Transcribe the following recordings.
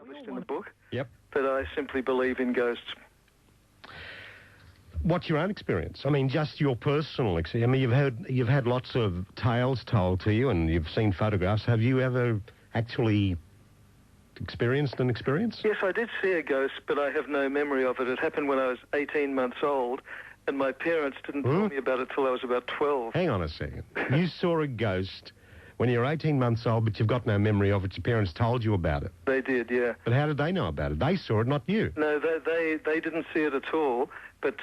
published in the book. Yep. But I simply believe in ghosts. What's your own experience? I mean, just your personal experience. I mean, you've had lots of tales told to you, and you've seen photographs. Have you ever actually experienced an experience? Yes, I did see a ghost, but I have no memory of it. It happened when I was 18 months old, and my parents didn't tell me about it till I was about 12. Hang on a second. You saw a ghost when you were 18 months old, but you've got no memory of it. Your parents told you about it. They did, yeah. But how did they know about it? They saw it, not you. No, they didn't see it at all. But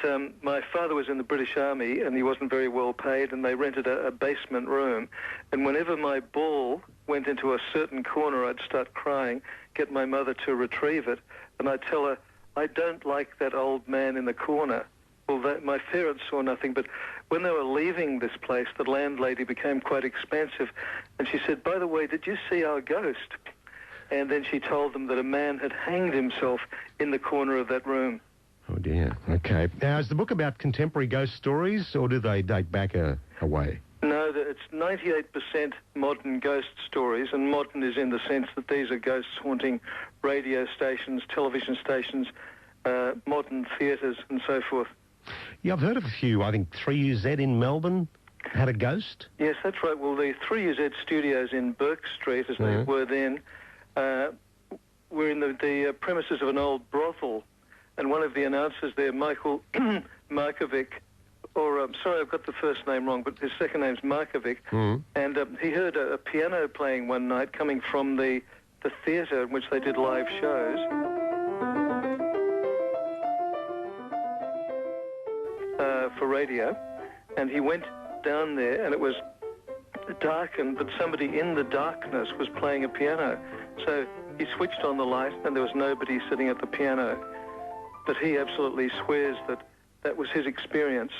my father was in the British Army, and he wasn't very well paid, and they rented a basement room. And whenever my ball went into a certain corner, I'd start crying, get my mother to retrieve it, and I'd tell her, I don't like that old man in the corner. Well, my parents saw nothing, but when they were leaving this place, the landlady became quite expansive, and she said, by the way, did you see our ghost? And then she told them that a man had hanged himself in the corner of that room. Oh, dear. Okay. Now, is the book about contemporary ghost stories, or do they date back a way? No, it's 98% modern ghost stories, and modern is in the sense that these are ghosts haunting radio stations, television stations, modern theatres, and so forth. Yeah, I've heard of a few. I think 3UZ in Melbourne had a ghost. Yes, that's right. Well, the 3UZ studios in Burke Street, as they were then, were in the premises of an old brothel. And one of the announcers there, Michael Markovic, or I'm sorry, I've got the first name wrong, but his second name's Markovic, and he heard a piano playing one night coming from the theatre in which they did live shows. For radio, and he went down there, and it was darkened, but somebody in the darkness was playing a piano. So he switched on the light, and there was nobody sitting at the piano. But he absolutely swears that that was his experience.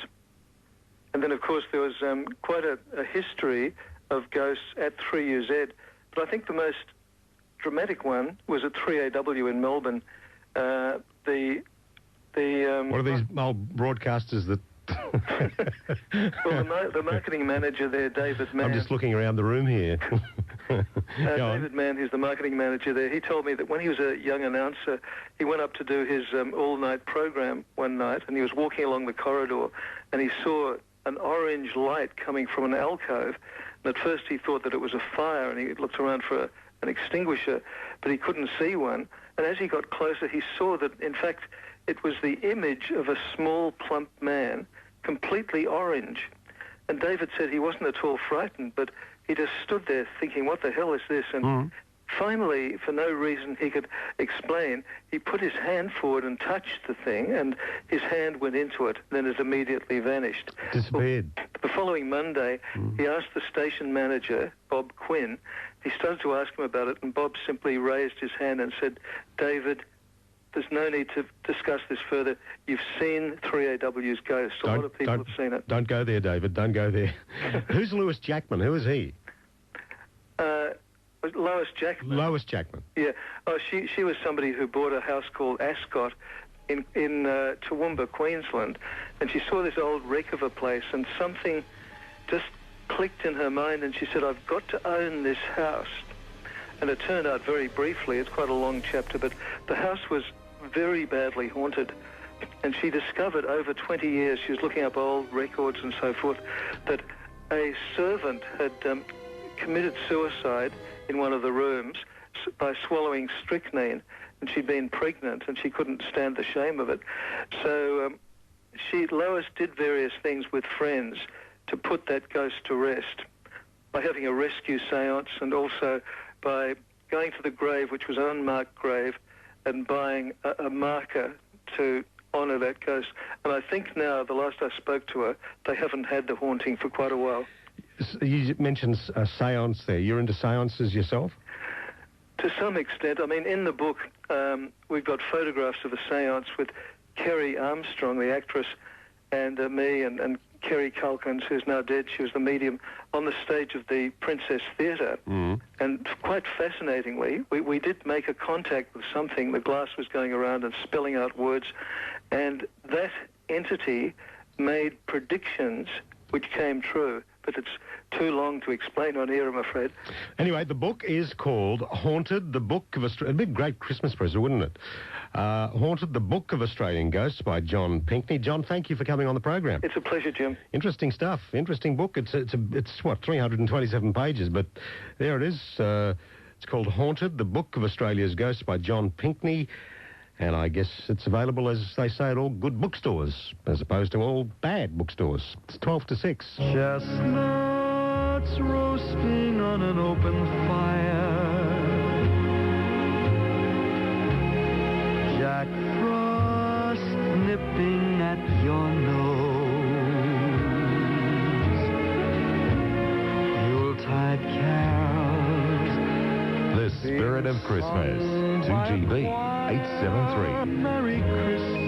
And then, of course, there was quite a history of ghosts at 3UZ. But I think the most dramatic one was at 3AW in Melbourne. What are these old broadcasters that... Well, the marketing manager there, David Mann... I'm just looking around the room here. David Mann, who's the marketing manager there, he told me that when he was a young announcer, he went up to do his all-night program one night, and he was walking along the corridor, and he saw an orange light coming from an alcove. And at first he thought that it was a fire, and he looked around for an extinguisher, but he couldn't see one. And as he got closer, he saw that, in fact, it was the image of a small, plump man, completely orange. And David said he wasn't at all frightened, but he just stood there thinking, what the hell is this? And finally, for no reason he could explain, he put his hand forward and touched the thing, and his hand went into it, then it immediately vanished. Disappeared. Well, the following Monday, he asked the station manager, Bob Quinn, he started to ask him about it, and Bob simply raised his hand and said, David, there's no need to discuss this further. You've seen 3AW's ghost. A lot of people have seen it. Don't go there, David. Don't go there. Who's Lois Jackman? Who is he? Lois Jackman. Lois Jackman. Yeah. Oh, she was somebody who bought a house called Ascot in Toowoomba, Queensland, and she saw this old wreck of a place, and something just clicked in her mind, and she said, I've got to own this house. And it turned out very briefly, it's quite a long chapter, but the house was very badly haunted. And she discovered over 20 years, she was looking up old records and so forth, that a servant had committed suicide in one of the rooms by swallowing strychnine, and she'd been pregnant and she couldn't stand the shame of it. So Lois did various things with friends to put that ghost to rest by having a rescue seance, and also by going to the grave, which was an unmarked grave, and buying a marker to honour that ghost. And I think now, the last I spoke to her, they haven't had the haunting for quite a while. You mentioned a seance there. You're into seances yourself? To some extent. I mean, in the book, we've got photographs of a seance with Kerry Armstrong, the actress, and me, and Kerry Culkins, who's now dead. She was the medium on the stage of the Princess Theatre. And quite fascinatingly, we did make a contact with something. The glass was going around and spelling out words, and that entity made predictions which came true. but it's too long to explain on air, I'm afraid. Anyway, the book is called Haunted, the Book of Australia. It'd be a great Christmas present, wouldn't it? Haunted, the Book of Australian Ghosts by John Pinkney. John, thank you for coming on the program. It's a pleasure, Jim. Interesting stuff. Interesting book. It's what, 327 pages, but there it is. It's called Haunted, the Book of Australia's Ghosts by John Pinkney. And I guess it's available, as they say, at all good bookstores, as opposed to all bad bookstores. It's 12 to 6. Chestnuts roasting on an open fire. Jack Frost nipping at your nose. Yuletide carols. The Spirit of Christmas. 2GB 873. Merry Christmas.